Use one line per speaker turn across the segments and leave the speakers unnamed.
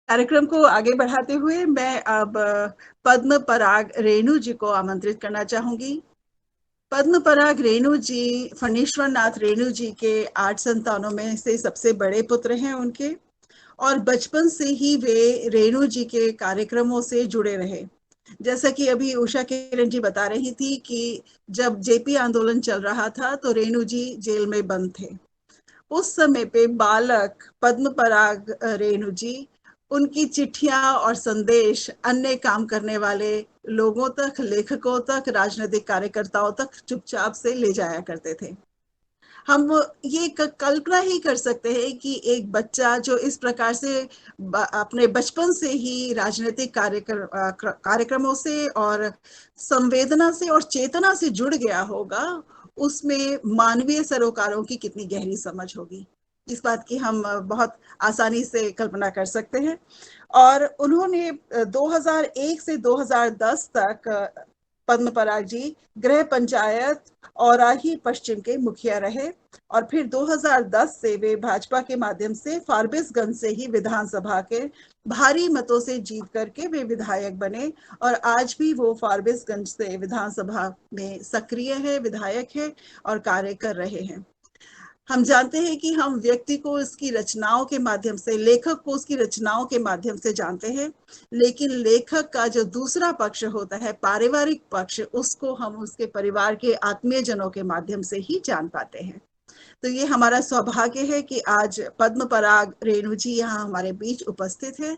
कार्यक्रम को आगे बढ़ाते हुए मैं अब पद्म पराग रेणु जी को आमंत्रित करना चाहूंगी। पद्म पराग रेणु जी फणीश्वर नाथ रेणु जी के 8 संतानों में से सबसे बड़े पुत्र हैं उनके, और बचपन से ही वे रेणु जी के कार्यक्रमों से जुड़े रहे। जैसा कि अभी उषा किरण जी बता रही थी कि जब जेपी आंदोलन चल रहा था तो रेणु जी जेल में बंद थे। उस समय पे बालक पद्म पराग रेणु जी उनकी चिट्ठियां और संदेश अन्य काम करने वाले लोगों तक, लेखकों तक, राजनीतिक कार्यकर्ताओं तक चुपचाप से ले जाया करते थे। हम ये कल्पना ही कर सकते हैं कि एक बच्चा जो इस प्रकार से अपने बचपन से ही राजनीतिक कार्यक्रमों से और संवेदना से और चेतना से जुड़ गया होगा, उसमें मानवीय सरोकारों की कितनी गहरी समझ होगी, इस बात की हम बहुत आसानी से कल्पना कर सकते हैं। और उन्होंने 2001 से 2010 तक पद्म पराग जी गृह पंचायत औराही पश्चिम के मुखिया रहे, और फिर 2010 से वे भाजपा के माध्यम से फारबिसगंज से ही विधानसभा के भारी मतों से जीत करके वे विधायक बने, और आज भी वो फारबिसगंज से विधानसभा में सक्रिय है, विधायक है और कार्य कर रहे हैं। हम जानते हैं कि हम व्यक्ति को उसकी रचनाओं के माध्यम से, लेखक को उसकी रचनाओं के माध्यम से जानते हैं, लेकिन लेखक का जो दूसरा पक्ष होता है, पारिवारिक पक्ष, उसको हम उसके परिवार के आत्मीय जनों के माध्यम से ही जान पाते हैं। तो ये हमारा सौभाग्य है कि आज पद्म पराग रेणु जी यहाँ हमारे बीच उपस्थित है।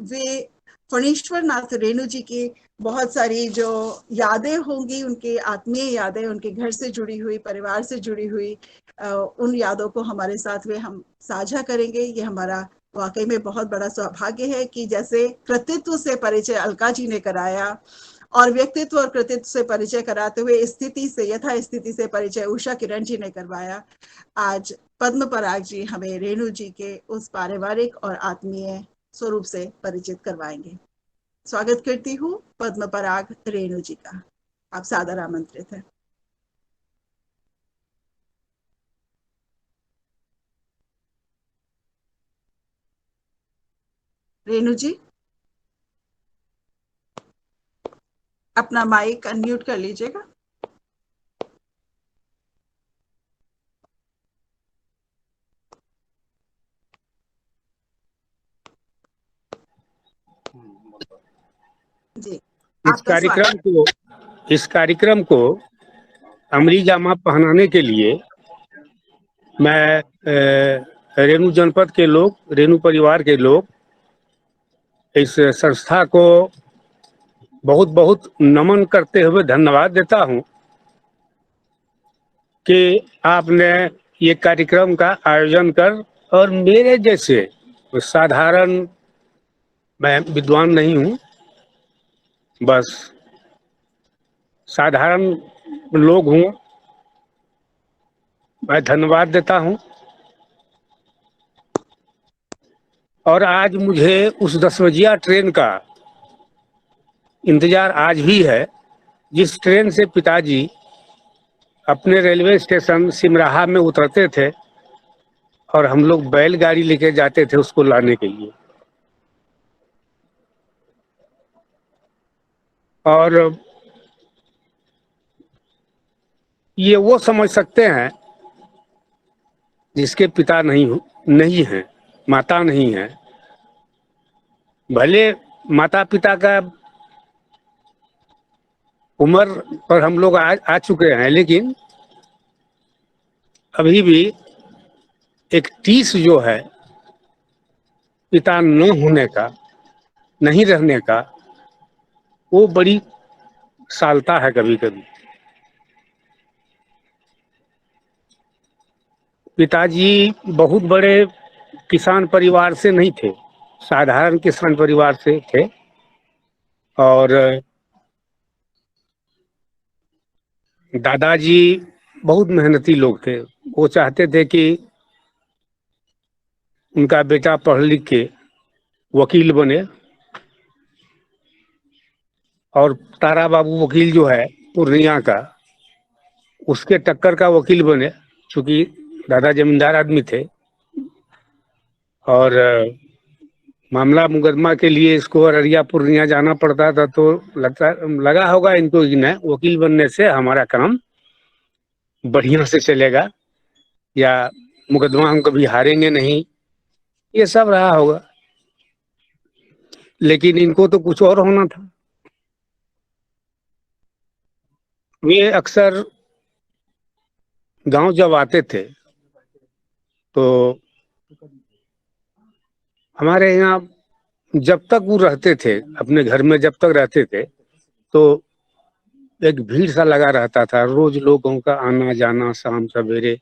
वे फणीश्वर नाथ रेणु जी की बहुत सारी जो यादें होंगी, उनके आत्मीय यादें, उनके घर से जुड़ी हुई, परिवार से जुड़ी हुई, उन यादों को हमारे साथ में हम साझा करेंगे। ये हमारा वाकई में बहुत बड़ा सौभाग्य है कि जैसे कृतित्व से परिचय अलका जी ने कराया और व्यक्तित्व और कृतित्व से परिचय कराते हुए स्थिति से, यथा स्थिति से परिचय उषा किरण जी ने करवाया, आज पद्म पराग जी हमें रेणु जी के उस पारिवारिक और आत्मीय स्वरूप से परिचित करवाएंगे। स्वागत करती हूँ पद्म पराग रेणु जी का। आप सादर आमंत्रित हैं। रेणु जी, अपना माइक अनम्यूट कर लीजिएगा। जी,
इस
आपका स्वागत।
कार्यक्रम को इस कार्यक्रम को अमरी जामा पहनाने के लिए मैं रेणु जनपद के लोग, रेणु परिवार के लोग, इस संस्था को बहुत बहुत नमन करते हुए धन्यवाद देता हूं कि आपने ये कार्यक्रम का आयोजन कर, और मेरे जैसे साधारण, मैं विद्वान नहीं हूं, बस साधारण लोग हूं, मैं धन्यवाद देता हूं। और आज मुझे उस 10 बजिया ट्रेन का इंतजार आज भी है, जिस ट्रेन से पिताजी अपने रेलवे स्टेशन सिमराहा में उतरते थे और हम लोग बैलगाड़ी लेके जाते थे उसको लाने के लिए। और ये वो समझ सकते हैं जिसके पिता नहीं हैं, माता नहीं है। भले माता पिता का उम्र पर हम लोग आ चुके हैं, लेकिन अभी भी एक टीस जो है पिता न होने का, नहीं रहने का, वो बड़ी सालता है कभी कभी। पिताजी बहुत बड़े किसान परिवार से नहीं थे, साधारण किसान परिवार से थे, और दादाजी बहुत मेहनती लोग थे। वो चाहते थे कि उनका बेटा पढ़ लिख के वकील बने, और तारा बाबू वकील जो है पूर्णिया का, उसके टक्कर का वकील बने, क्योंकि दादा जमींदार आदमी थे। और मामला मुकदमा के लिए इसको अररिया पूर्णिया जाना पड़ता था, तो लगा होगा इनको कि नहीं, वकील बनने से हमारा काम बढ़िया से चलेगा या मुकदमा हम कभी हारेंगे नहीं, ये सब रहा होगा। लेकिन इनको तो कुछ और होना था। ये अक्सर गांव जब आते थे तो हमारे यहाँ जब तक वो रहते थे, अपने घर में जब तक रहते थे, तो एक भीड़ सा लगा रहता था। रोज लोगों का आना जाना, शाम सवेरे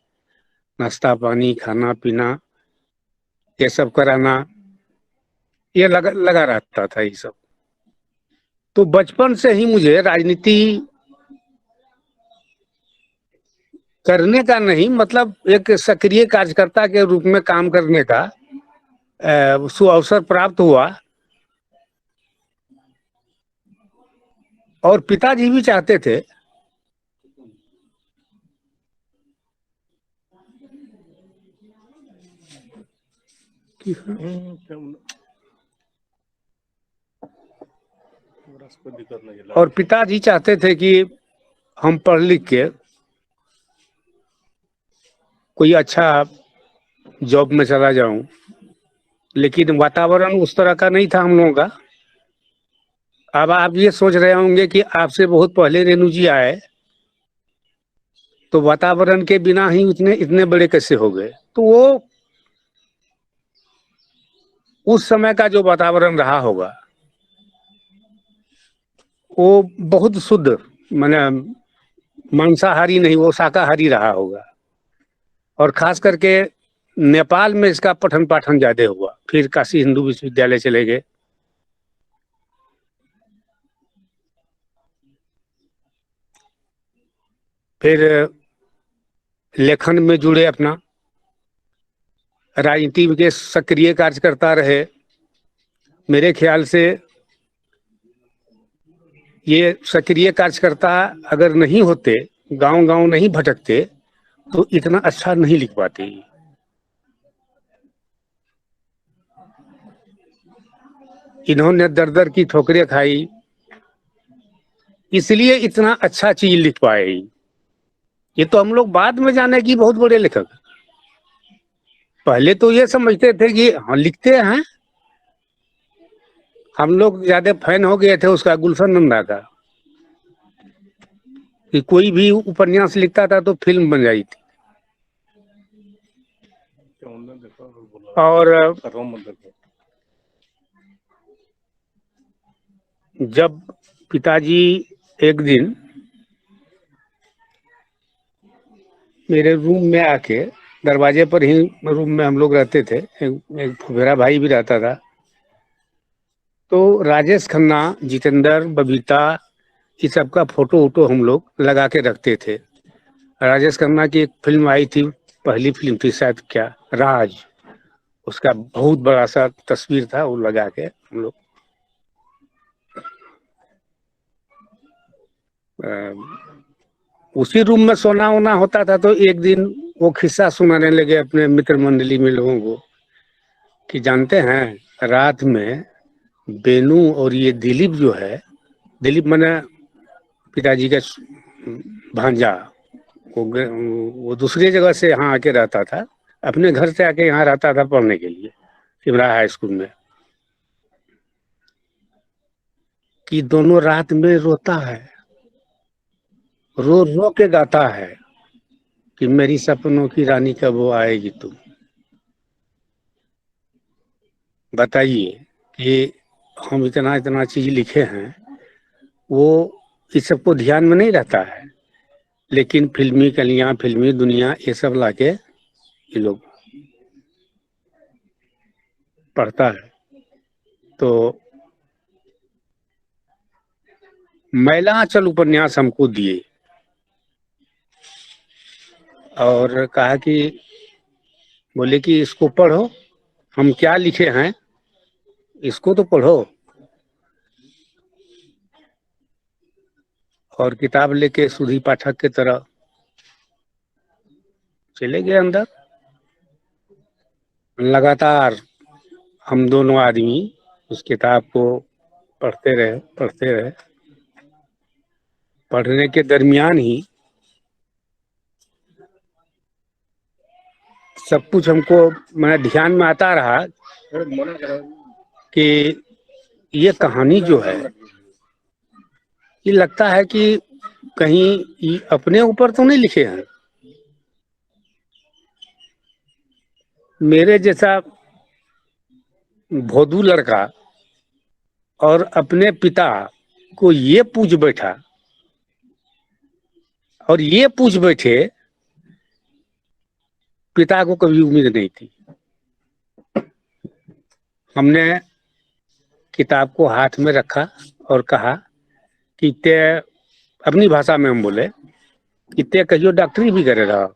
नाश्ता पानी खाना पीना ये सब कराना, ये लगा रहता था ये सब। तो बचपन से ही मुझे राजनीति करने का नहीं, मतलब एक सक्रिय कार्यकर्ता के रूप में काम करने का सुअवसर प्राप्त हुआ। और पिताजी भी चाहते थे कि हम पढ़ लिख के कोई अच्छा जॉब में चला जाऊं, लेकिन वातावरण उस तरह का नहीं था हम लोगों का। अब आप ये सोच रहे होंगे कि आपसे बहुत पहले रेणु जी आए तो वातावरण के बिना ही इतने बड़े कैसे हो गए। तो वो उस समय का जो वातावरण रहा होगा वो बहुत शुद्ध, माने मांसाहारी नहीं, वो शाकाहारी रहा होगा। और खास करके नेपाल में इसका पठन पाठन ज्यादा हुआ। फिर काशी हिंदू विश्वविद्यालय चले गए, फिर लेखन में जुड़े, अपना राजनीति के सक्रिय कार्यकर्ता रहे। मेरे ख्याल से ये सक्रिय कार्यकर्ता अगर नहीं होते, गांव गांव नहीं भटकते, तो इतना अच्छा नहीं लिख पाते। इन्होंने दर दर की ठोकरें खाई, इसलिए इतना अच्छा चीज लिख पाए। ये तो हम लोग बाद में जाने की बहुत बड़े लेखक। पहले तो ये समझते थे कि हाँ लिखते हैं। हम लोग ज्यादा फैन हो गए थे उसका, गुलशन नंदा का, कि कोई भी उपन्यास लिखता था तो फिल्म बन जाती थी। और जब पिताजी एक दिन मेरे रूम में आके, दरवाजे पर ही रूम में हम लोग रहते थे, एक फुफेरा भाई भी रहता था, तो राजेश खन्ना, जितेंद्र, बबीता, इस सब का फोटो वोटो हम लोग लगा के रखते थे। राजेश खन्ना की एक फिल्म आई थी, पहली फिल्म थी शायद, क्या राज, उसका बहुत बड़ा सा तस्वीर था, वो लगा के हम लोग उसी रूम में सोना वोना होता था। तो एक दिन वो किस्सा सुनाने लगे अपने मित्र मंडली में लोगों को कि जानते हैं रात में बेनू और ये दिलीप जो है, दिलीप मैंने पिताजी का भांजा, वो दूसरी जगह से यहाँ आके रहता था, अपने घर से आके यहाँ रहता था पढ़ने के लिए इमरा हाई स्कूल में, कि दोनों रात में रोता है, रो रो के गाता है कि मेरी सपनों की रानी कब वो आएगी तुम। बताइए कि हम इतना इतना चीज लिखे हैं, वो इस सबको ध्यान में नहीं रहता है, लेकिन फिल्मी कलियां, फिल्मी दुनिया, ये सब लाके ये लोग पढ़ता है। तो मैलांचल उपन्यास हमको दिए और कहा कि बोले कि इसको पढ़ो, हम क्या लिखे हैं इसको तो पढ़ो। और किताब लेके सुधी पाठक के तरह चले गए अंदर। लगातार हम दोनों आदमी उस किताब को पढ़ते रहे। पढ़ने के दरमियान ही सब कुछ हमको मैं ध्यान में आता रहा कि ये कहानी जो है, ये लगता है कि कहीं ये अपने ऊपर तो नहीं लिखे हैं। मेरे जैसा भोदू लड़का और अपने पिता को ये पूछ बैठा और ये पूछ बैठे, पिता को कभी उम्मीद नहीं थी। हमने किताब को हाथ में रखा और कहा कि ते, अपनी भाषा में हम बोले कि ते कहियो डॉक्टरी भी करे रहा,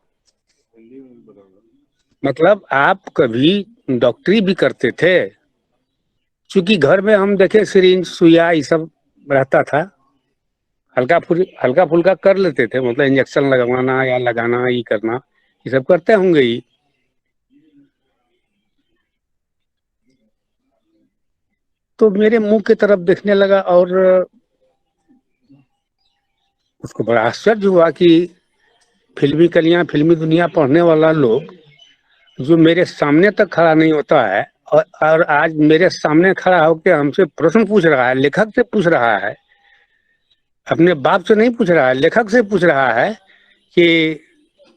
मतलब आप कभी डॉक्टरी भी करते थे? क्योंकि घर में हम देखे सिरिंज सुइया ये सब रहता था, हल्का फुल्का कर लेते थे, मतलब इंजेक्शन लगवाना या लगाना ये करना ये सब करते होंगे ही। तो मेरे मुंह की तरफ देखने लगा और उसको बड़ा आश्चर्य हुआ कि फिल्मी कलियां, फिल्मी दुनिया पढ़ने वाला लोग जो मेरे सामने तक खड़ा नहीं होता है और आज मेरे सामने खड़ा होकर हमसे प्रश्न पूछ रहा है, लेखक से पूछ रहा है, अपने बाप से नहीं पूछ रहा है, लेखक से पूछ रहा है कि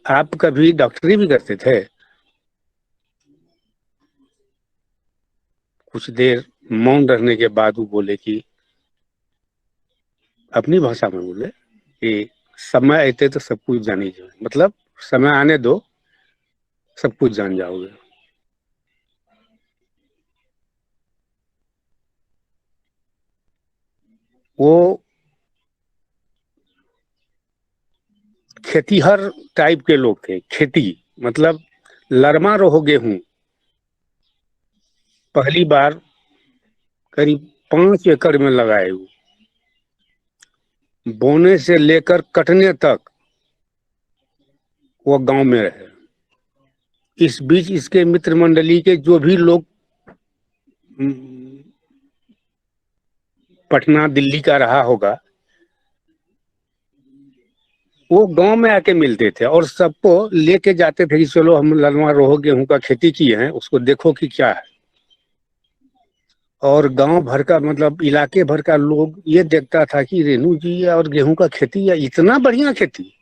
आप कभी डॉक्टरी भी करते थे? कुछ देर मौन रहने के बाद वो बोले कि अपनी भाषा में बोले कि समय आते तो सब कुछ जान ही जाओ, मतलब समय आने दो सब कुछ जान जाओगे। वो खेतीहर टाइप के लोग थे। खेती मतलब लरमा रहो गेहूं पहली बार करीब 5 एकड़ में लगाए हुए, बोने से लेकर कटने तक वो गांव में रहे। इस बीच इसके मित्र मंडली के जो भी लोग पटना दिल्ली का रहा होगा, वो गांव में आके मिलते थे और सबको लेके जाते थे कि चलो हम ललवा रोहो गेहूं का खेती किए हैं, उसको देखो कि क्या है। और गांव भर का मतलब इलाके भर का लोग ये देखता था कि रेणु जी और गेहूं का खेती है, इतना बढ़िया खेती।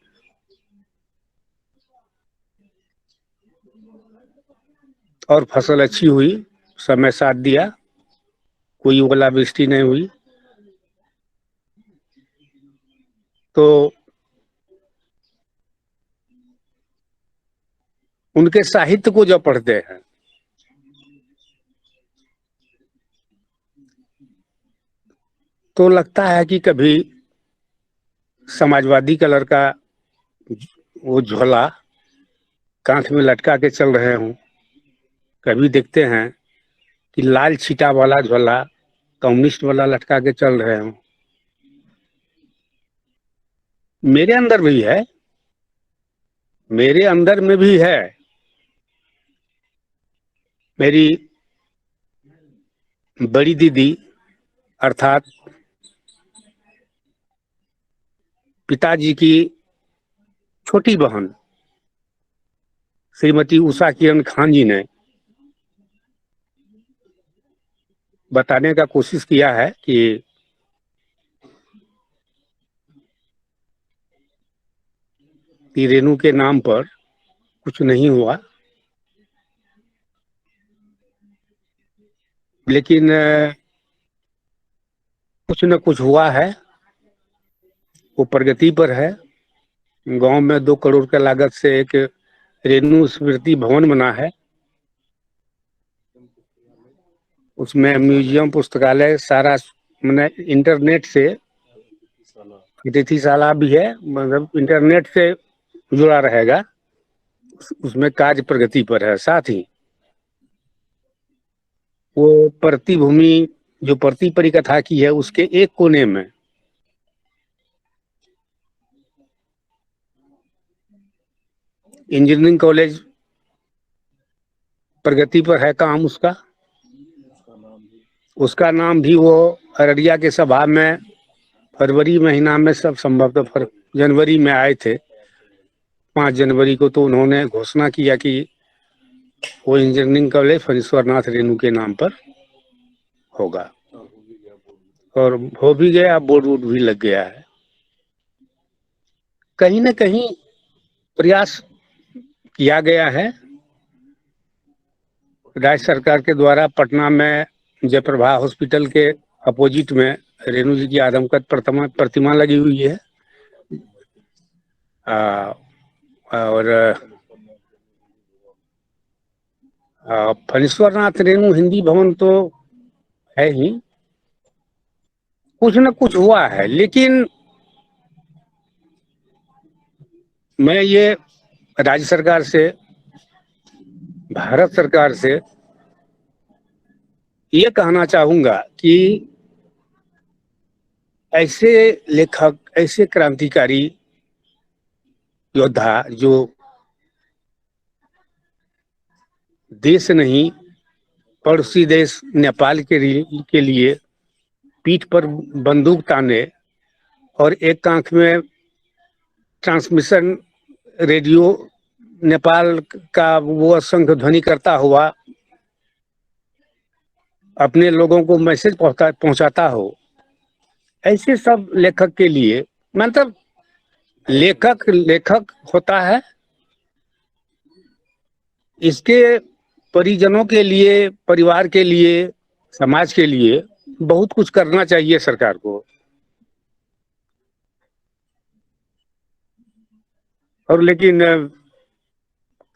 और फसल अच्छी हुई, समय साथ दिया, कोई ओलावृष्टि नहीं हुई। तो उनके साहित्य को जब पढ़ते हैं तो लगता है कि कभी समाजवादी का लड़का वो झोला कांख में लटका के चल रहे हूँ, कभी देखते हैं कि लाल छीटा वाला झोला कम्युनिस्ट वाला लटका के चल रहे हूँ। मेरे अंदर भी है, मेरे अंदर में भी है। मेरी बड़ी दीदी अर्थात पिताजी की छोटी बहन श्रीमती उषा किरण खान जी ने बताने का कोशिश किया है कि रेणु के नाम पर कुछ नहीं हुआ, लेकिन कुछ न कुछ हुआ है। वो प्रगति पर है। गांव में 2 करोड़ के लागत से एक रेणु स्मृति भवन बना है, उसमें म्यूजियम, पुस्तकालय सारा, मैंने इंटरनेट से, अतिथिशाला भी है, मतलब इंटरनेट से जुड़ा रहेगा। उसमें कार्य प्रगति पर है। साथ ही वो प्रतिभूमि जो प्रति परिकथा की है उसके एक कोने में इंजीनियरिंग कॉलेज प्रगति पर है काम उसका। उसका नाम भी वो अररिया के सभा में फरवरी महीना में, सब संभवतः जनवरी में आए थे, 5 जनवरी को। तो उन्होंने घोषणा किया कि वो इंजीनियरिंग कॉलेज फणीश्वरनाथ रेणु के नाम पर होगा, और हो भी गया, बोर्ड वोर्ड भी लग गया है। कहीं न कहीं प्रयास किया गया है राज्य सरकार के द्वारा। पटना में जयप्रभा हॉस्पिटल के अपोजिट में रेणु जी की आदमकद प्रतिमा लगी हुई है। और फणीश्वरनाथ रेणु हिंदी भवन तो है ही, कुछ न कुछ हुआ है। लेकिन मैं ये राज्य सरकार से, भारत सरकार से ये कहना चाहूंगा कि ऐसे लेखक, ऐसे क्रांतिकारी योद्धा जो देश नहीं पड़ोसी देश नेपाल के लिए पीठ पर बंदूक ताने और एक आंख में ट्रांसमिशन रेडियो नेपाल का वो शंख ध्वनि करता हुआ अपने लोगों को मैसेज पहुंचाता हो, ऐसे सब लेखक के लिए, मतलब लेखक लेखक होता है, इसके परिजनों के लिए, परिवार के लिए, समाज के लिए बहुत कुछ करना चाहिए सरकार को। और लेकिन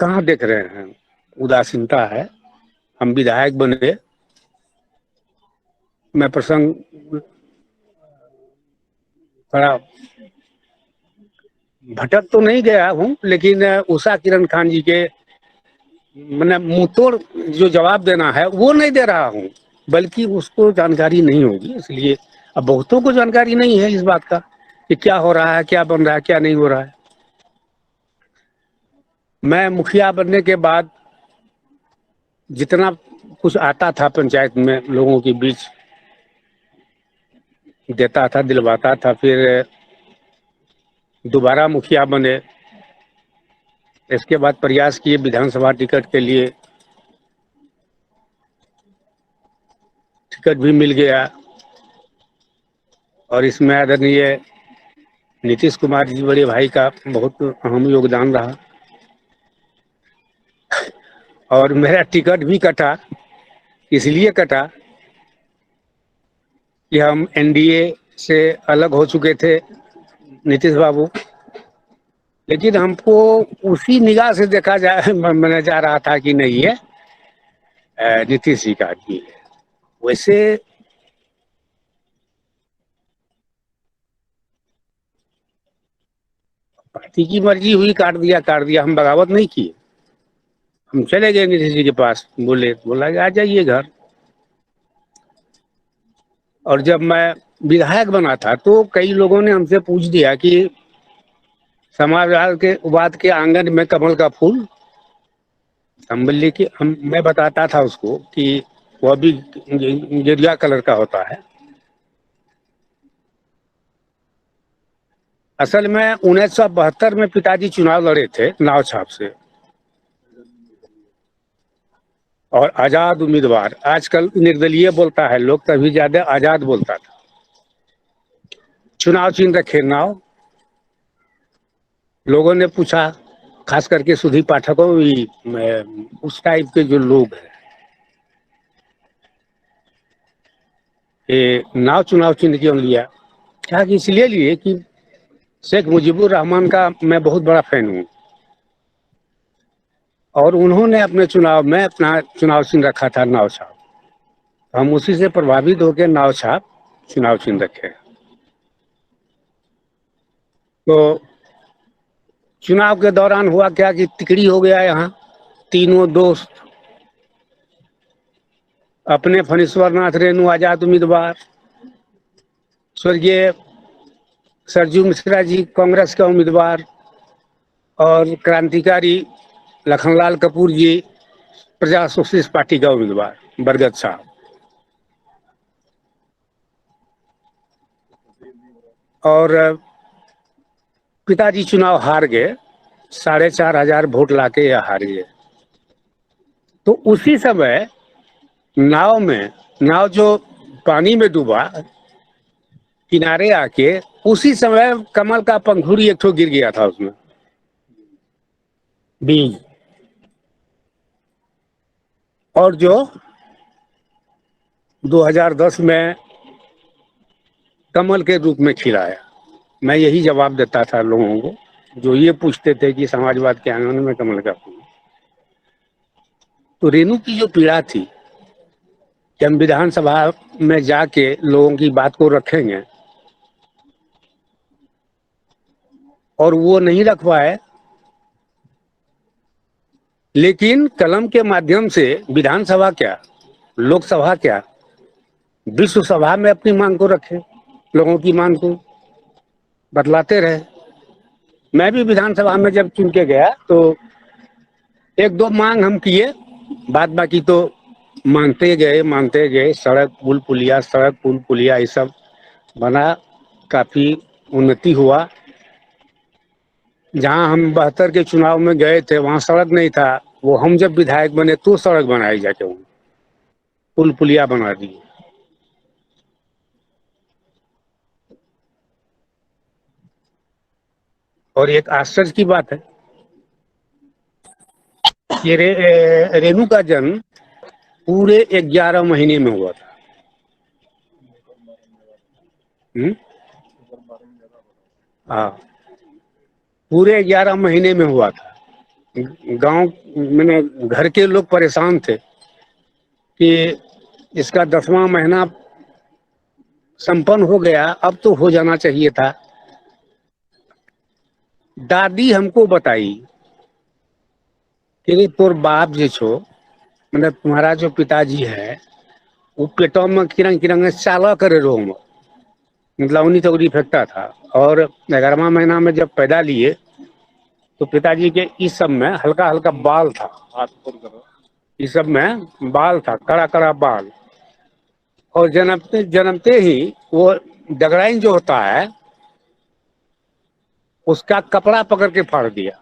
कहाँ देख रहे हैं, उदासीनता है। हम विधायक बने, मैं प्रसंग थोड़ा भटक तो नहीं गया हूँ, लेकिन उषा किरण खान जी के मैंने मुंहतोड़ जो जवाब देना है वो नहीं दे रहा हूँ, बल्कि उसको जानकारी नहीं होगी, इसलिए। अब बहुतों को जानकारी नहीं है इस बात का कि क्या हो रहा है, क्या बन रहा है, क्या नहीं हो रहा है। मैं मुखिया बनने के बाद जितना कुछ आता था पंचायत में लोगों के बीच देता था, दिलवाता था। फिर दोबारा मुखिया बने, इसके बाद प्रयास किए विधानसभा टिकट के लिए, टिकट भी मिल गया। और इसमें आदरणीय नीतीश कुमार जी बड़े भाई का बहुत अहम योगदान रहा, और मेरा टिकट भी कटा। इसलिए कटा कि हम एनडीए से अलग हो चुके थे नीतीश बाबू, लेकिन हमको उसी निगाह से देखा मैंने जा रहा था कि नहीं, ये नीतीश जी का आदमी है। वैसे पार्टी की मर्जी हुई, काट दिया, हम बगावत नहीं किए। हम चले गए नीतीश जी के पास, बोला कि आ जाइए घर। और जब मैं विधायक बना था तो कई लोगों ने हमसे पूछ दिया कि समाजवाद के आंगन में कमल का फूल। हम बोले कि मैं बताता था उसको कि वह भी गेरुआ कलर का होता है। असल में 1972 में पिताजी चुनाव लड़े थे नाव छाप से, और आजाद उम्मीदवार। आजकल निर्दलीय बोलता है लोग, तभी ज्यादा आजाद बोलता था। चुनाव चिन्ह रखे नाव। लोगों ने पूछा, खास करके सुधी पाठकों, उस टाइप के जो लोग हैं, ये नाव चुनाव चिन्ह क्यों लिया? क्या कि इसलिए लिए कि शेख मुजीबुर रहमान का मैं बहुत बड़ा फैन हूँ, और उन्होंने अपने चुनाव में अपना चुनाव चिन्ह रखा था नाव छाप। हम उसी से प्रभावित होकर नाव छाप चुनाव चिन्ह रखे। तो चुनाव के दौरान हुआ क्या कि तिकड़ी हो गया यहाँ। तीनों दोस्त, अपने फणीश्वरनाथ रेणु आजाद उम्मीदवार, स्वर्गीय सरजू मिश्रा जी कांग्रेस के उम्मीदवार, और क्रांतिकारी लखनलाल कपूर जी प्रजा सोशलिस्ट पार्टी का उम्मीदवार, बरगद साहब। और पिताजी चुनाव हार गए, 4,500 वोट लाके यह हार गए। तो उसी समय नाव जो पानी में डूबा, किनारे आके, उसी समय कमल का पंखुड़ी एक ठो गिर गया था उसमें, बीज। और जो 2010 में कमल के रूप में खिलाया। मैं यही जवाब देता था लोगों को जो ये पूछते थे कि समाजवाद के आंगन में कमल का फूल। तो रेणु की जो पीड़ा थी कि हम विधानसभा में जाके लोगों की बात को रखेंगे, और वो नहीं रख पाए, लेकिन कलम के माध्यम से विधानसभा क्या, लोकसभा क्या, विश्व सभा में अपनी मांग को रखे, लोगों की मांग को बतलाते रहे। मैं भी विधानसभा में जब चुन के गया तो एक दो मांग हम किए, बाद बाकी तो मानते गए। सड़क पुल पुलिया ये सब बना, काफी उन्नति हुआ। जहां हम 72 के चुनाव में गए थे वहां सड़क नहीं था, वो हम जब विधायक बने तो सड़क बनाई जाके, वहां पुल पुलिया बना दी। और एक आश्चर्य की बात है, ये रेणु का जन्म पूरे 11 महीने में हुआ था। हाँ, पूरे 11 महीने में हुआ था। गांव मैंने घर के लोग परेशान थे कि इसका 10वां महीना संपन्न हो गया, अब तो हो जाना चाहिए था। दादी हमको बताई कि तोर बाप जो छो, मतलब तुम्हारा जो पिताजी है, वो पेटों में किरंग किरंग चाला करे रो, मतलब उन्हीं तक फेंकता था। और 11वां महीना में जब पैदा लिए तो पिताजी के इस सब में हल्का हल्का बाल था, इस सब में बाल था, कड़ा कड़ा बाल। और जन्मते ही वो डगराइन जो होता है उसका कपड़ा पकड़ के फाड़ दिया।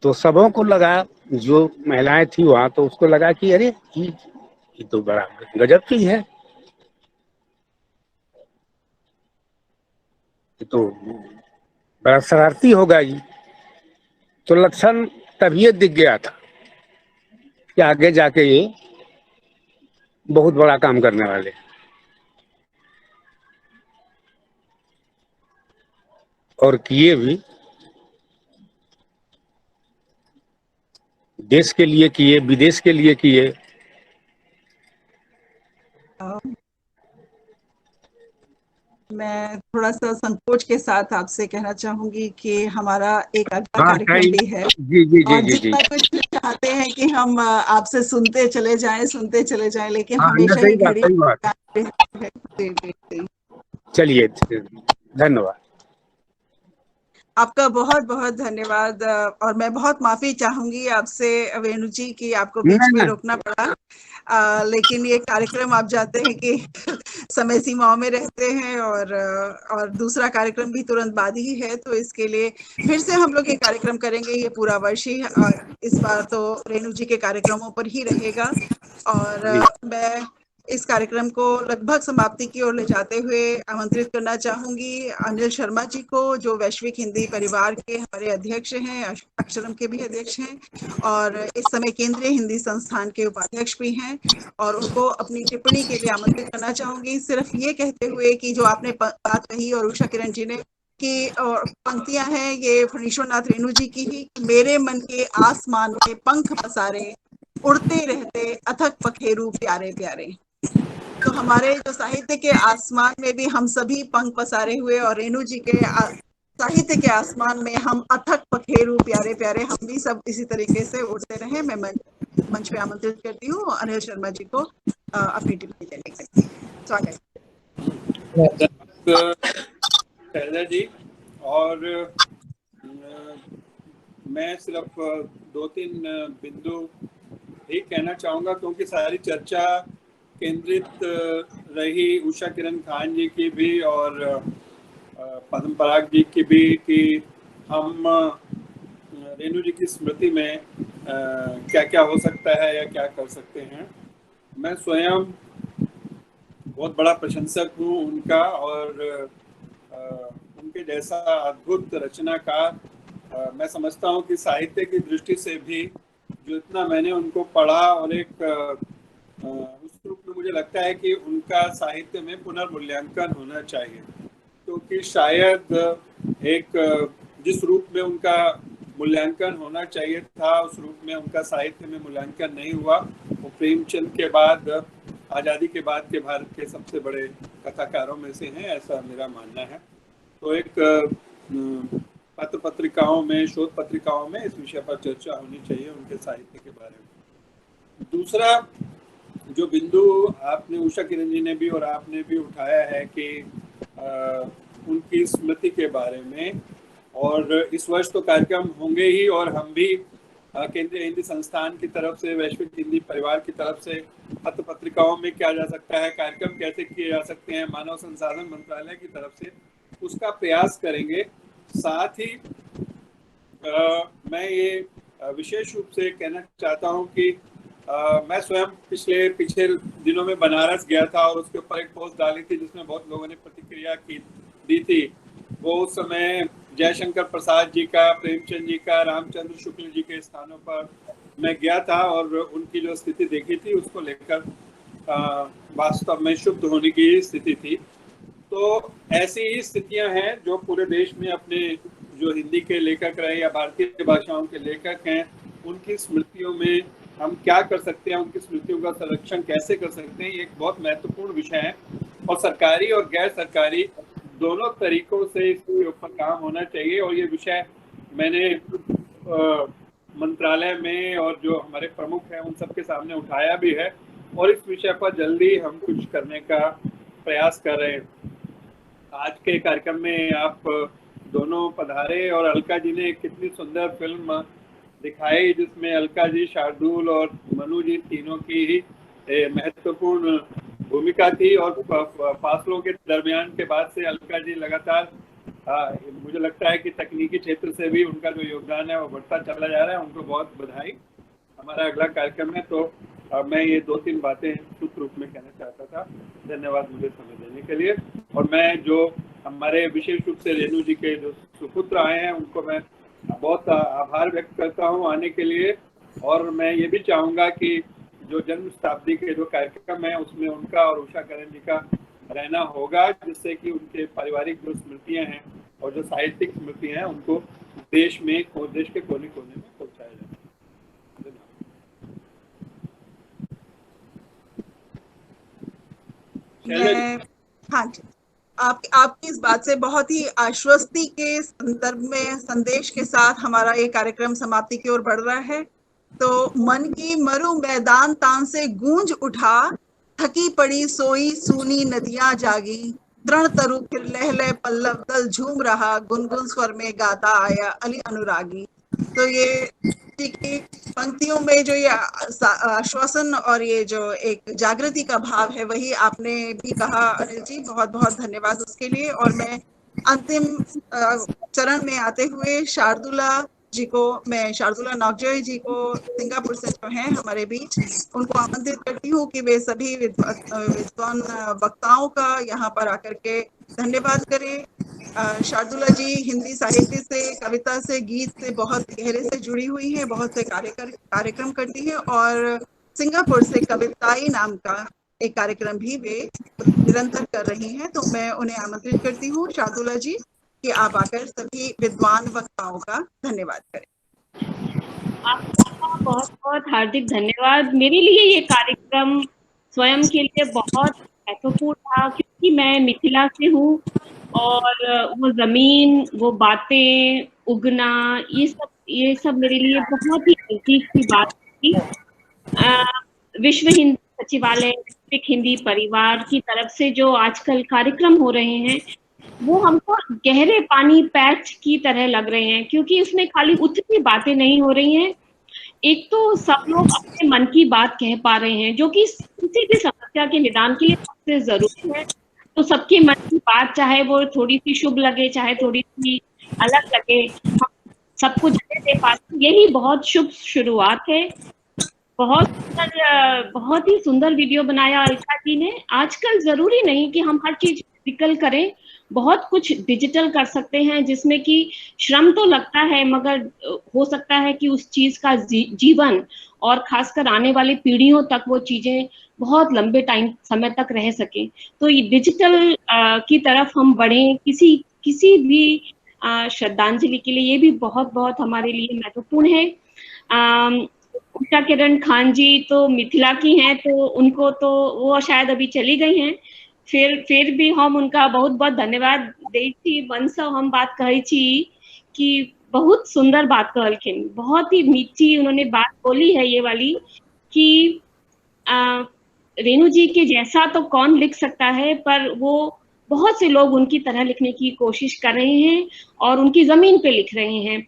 तो सबों को लगा, जो महिलाएं थी वहां, तो उसको लगा कि अरे ये तो बड़ा गजब चीज है, ये तो बड़ा शरारती होगा ये। तो लक्षण तभी दिख गया था कि आगे जाके ये बहुत बड़ा काम करने वाले। और किए भी, देश के लिए किए, विदेश के लिए किए।
मैं थोड़ा सा संकोच के साथ आपसे कहना चाहूंगी कि हमारा एक अगला
हाँ
कार्यक्रम भी है,
जी जी जी
और
जी जी।
जितना कुछ चाहते हैं कि हम आपसे सुनते चले जाएं, लेकिन
हाँ, ये
हमेशा ही
सही बात,
घड़ी
सही बात।
है। जी, जी, जी।
चलिए, धन्यवाद।
आपका बहुत बहुत धन्यवाद। और मैं बहुत माफी चाहूंगी आपसे वेणु जी कि आपको बीच
नहीं
में
नहीं,
रोकना पड़ा। लेकिन ये कार्यक्रम आप जानते हैं कि समय सीमाओं में रहते हैं, और दूसरा कार्यक्रम भी तुरंत बाद ही है, तो इसके लिए फिर से हम लोग ये कार्यक्रम करेंगे। ये पूरा वर्ष ही इस बार तो रेणु जी के कार्यक्रमों पर ही रहेगा। और
जी
मैं इस कार्यक्रम को लगभग समाप्ति की ओर ले जाते हुए आमंत्रित करना चाहूंगी अनिल शर्मा जी को, जो वैश्विक हिंदी परिवार के हमारे अध्यक्ष हैं, अक्षरम के भी अध्यक्ष हैं, और इस समय केंद्रीय हिंदी संस्थान के उपाध्यक्ष भी हैं। और उनको अपनी टिप्पणी के लिए आमंत्रित करना चाहूंगी, सिर्फ ये कहते हुए कि जो आपने बात कही और उषा किरण जी ने कि पंक्तियां हैं ये फणीश्वर नाथ रेणु जी की ही, मेरे मन के आसमान में पंख पसारे, उड़ते रहते अथक पखेरु प्यारे प्यारे। तो हमारे जो साहित्य के आसमान में भी हम सभी पंख पसारे हुए, और रेणु जी के साहित्य के आसमान में हम अथक पखेरु प्यारे प्यारे, हम भी सब इसी तरीके से उड़ते रहे। मैं मंच पे आमंत्रित करती हूँ अनिल शर्मा जी को अपनी टिप्पणी देने के लिए। स्वागत।
शैलजा जी, और मैं सिर्फ 2-3 बिंदु ही कहना चाहूँगा, क्योंकि सारी चर्चा केंद्रित रही उषा किरण खान जी की भी और पद्म पराग जी की भी कि हम रेणु जी की स्मृति में क्या क्या हो सकता है या क्या कर सकते हैं। मैं स्वयं बहुत बड़ा प्रशंसक हूँ उनका और उनके जैसा अद्भुत रचनाकार मैं समझता हूँ कि साहित्य की दृष्टि से भी जो इतना मैंने उनको पढ़ा और एक उस रूप में मुझे लगता है कि उनका साहित्य में पुनर्मूल्यांकन होना चाहिए, क्योंकि शायद एक जिस रूप में उनका मूल्यांकन होना चाहिए था उस रूप में उनका साहित्य में मूल्यांकन नहीं हुआ। वो प्रेमचंद के बाद आज़ादी के बाद के भारत के सबसे बड़े कथाकारों में से हैं, ऐसा मेरा मानना है। तो एक पत्र पत्रिकाओं में, शोध पत्रिकाओं में इस विषय पर चर्चा होनी चाहिए उनके साहित्य के बारे में। दूसरा जो बिंदु आपने, उषा किरण जी ने भी और आपने भी उठाया है कि उनकी स्मृति के बारे में, और इस वर्ष तो कार्यक्रम होंगे ही और हम भी केंद्रीय हिंदी संस्थान की तरफ से, वैश्विक हिंदी परिवार की तरफ से पत्र पत्रिकाओं में क्या जा सकता है, कार्यक्रम कैसे किए जा सकते हैं, मानव संसाधन मंत्रालय की तरफ से उसका प्रयास करेंगे। साथ ही मैं ये विशेष रूप से कहना चाहता हूँ कि मैं स्वयं पिछले दिनों में बनारस गया था और उसके ऊपर एक पोस्ट डाली थी जिसमें बहुत लोगों ने प्रतिक्रिया दी थी। वो उस समय जयशंकर प्रसाद जी का, प्रेमचंद जी का, रामचंद्र शुक्ल जी के स्थानों पर मैं गया था और उनकी जो स्थिति देखी थी उसको लेकर वास्तव में शुद्ध होने की स्थिति थी। तो ऐसी ही स्थितियां हैं जो पूरे देश में अपने जो हिंदी के लेखक रहे या भारतीय भाषाओं के लेखक हैं उनकी स्मृतियों में हम क्या कर सकते हैं, उनकी स्मृतियों का संरक्षण कैसे कर सकते हैं, ये एक बहुत महत्वपूर्ण विषय है और सरकारी और गैर सरकारी दोनों तरीकों से इसके ऊपर काम होना चाहिए। और ये विषय मैंने मंत्रालय में और जो हमारे प्रमुख हैं उन सबके सामने उठाया भी है और इस विषय पर जल्दी हम कुछ करने का प्रयास कर रहे हैं। आज के कार्यक्रम में आप दोनों पधारे और अलका जी ने कितनी सुंदर फिल्म दिखाई जिसमें अलका जी, शार्दुल और मनु जी तीनों की ही महत्वपूर्ण भूमिका थी और फासलों के दरमियान के बाद से अलका जी लगातार मुझे लगता है कि तकनीकी क्षेत्र से भी उनका जो योगदान है वो बढ़ता चला जा रहा है। उनको बहुत बधाई। हमारा अगला कार्यक्रम है तो मैं ये 2-3 बातें सूत्र रूप में कहना चाहता था। धन्यवाद मुझे समय देने के लिए। और मैं जो हमारे विशेष रूप से रेणु जी के जो सुपुत्र आए हैं उनको मैं बहुत आभार व्यक्त करता हूँ आने के लिए। और मैं ये भी चाहूँगा कि जो जन्म शताब्दी के जो कार्यक्रम है उसमें उनका और उषा किरण जी का रहना होगा, जिससे कि उनके पारिवारिक जो स्मृतियाँ हैं और जो साहित्यिक स्मृतियाँ हैं उनको देश के कोने कोने में पहुँचाया जाए।
हाँ जी, आपकी इस बात से बहुत ही आश्वस्ति के संदर्भ में संदेश के साथ हमारा ये कार्यक्रम समाप्ति की ओर बढ़ रहा है। तो मन की मरु मैदान तान से गूंज उठा, थकी पड़ी सोई सूनी नदियां जागी, तृण तरु फिर लहले पल्लव दल झूम रहा, गुनगुन स्वर में गाता आया अली अनुरागी। तो ये की पंक्तियों में जो ये आश्वासन और ये जो एक जागृति का भाव है वही आपने भी कहा अनिल जी, बहुत बहुत धन्यवाद उसके लिए। और मैं अंतिम चरण में आते हुए शार्दुला नॉकजॉय जी को सिंगापुर से जो हैं हमारे बीच, उनको आमंत्रित करती हूँ कि वे सभी विद्वान वक्ताओं का यहाँ पर आकर के धन्यवाद करें। शार्दुला जी हिंदी साहित्य से, कविता से, गीत से बहुत गहरे से जुड़ी हुई हैं, बहुत से कार्यक्रम करती हैं और सिंगापुर से कविताई नाम का एक कार्यक्रम भी वे निरंतर कर रही हैं। तो मैं उन्हें आमंत्रित करती हूँ शार्दुला जी कि आप आकर सभी विद्वान वक्ताओं का धन्यवाद करें।
आपका बहुत बहुत हार्दिक धन्यवाद। मेरे लिए ये कार्यक्रम स्वयं के लिए बहुत महत्वपूर्ण था क्योंकि मैं मिथिला से हूँ और वो जमीन, वो बातें, उगना, ये सब मेरे लिए बहुत ही नजदीक की बात थी। विश्व हिंदी सचिवालय, वैश्विक हिंदी परिवार की तरफ से जो आजकल कार्यक्रम हो रहे हैं वो हमको गहरे पानी पैच की तरह लग रहे हैं, क्योंकि उसमें खाली उतनी बातें नहीं हो रही हैं। एक तो सब लोग अपने मन की बात कह पा रहे हैं जो कि किसी भी समय समस्या के निदान के लिए सबसे जरूरी है। तो सबके मन की बात, चाहे वो थोड़ी सी शुभ लगे चाहे थोड़ी सी अलग लगे, हम सबको जगह दे पाते, यही बहुत शुभ शुरुआत है। बहुत ही सुंदर वीडियो बनाया अलका जी ने। आजकल जरूरी नहीं कि हम हर चीज फिजिकल करें, बहुत कुछ डिजिटल कर सकते हैं जिसमें कि श्रम तो लगता है मगर हो सकता है कि उस चीज का जीवन और खासकर आने वाली पीढ़ियों तक वो चीजें बहुत लंबे समय तक रह सके। तो ये डिजिटल की तरफ हम बढ़ें किसी भी श्रद्धांजलि के लिए, ये भी बहुत बहुत हमारे लिए महत्वपूर्ण है। उषा किरण खान जी तो मिथिला की हैं, तो उनको तो वो शायद अभी चली गई हैं, फिर भी हम उनका बहुत बहुत धन्यवाद दै छी। मनसँ हम बात कही छी कि बहुत सुंदर बात कहलखिन, बहुत ही मीठी उन्होंने बात बोली है ये वाली कि रेणु जी के जैसा तो कौन लिख सकता है, पर वो बहुत से लोग उनकी तरह लिखने की कोशिश कर रहे हैं और उनकी जमीन पे लिख रहे हैं,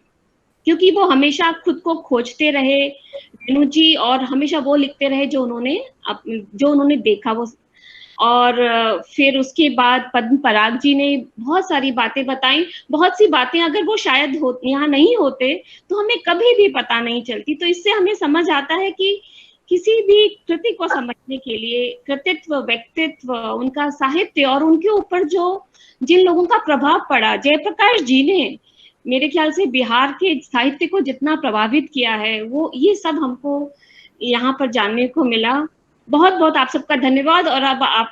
क्योंकि वो हमेशा खुद को खोजते रहे रेणु जी, और हमेशा वो लिखते रहे जो उन्होंने देखा वो। और फिर उसके बाद पद्म पराग जी ने बहुत सारी बातें बताई। बहुत सी बातें अगर वो शायद यहाँ नहीं होते तो हमें कभी भी पता नहीं चलती। तो इससे हमें समझ आता है कि किसी भी कृति को समझने के लिए कृतित्व, व्यक्तित्व, उनका साहित्य और उनके ऊपर जिन लोगों का प्रभाव पड़ा, जयप्रकाश जी ने मेरे ख्याल से बिहार के साहित्य को जितना प्रभावित किया है, वो ये सब हमको यहाँ पर जानने को मिला। बहुत बहुत आप सबका धन्यवाद। और अब आप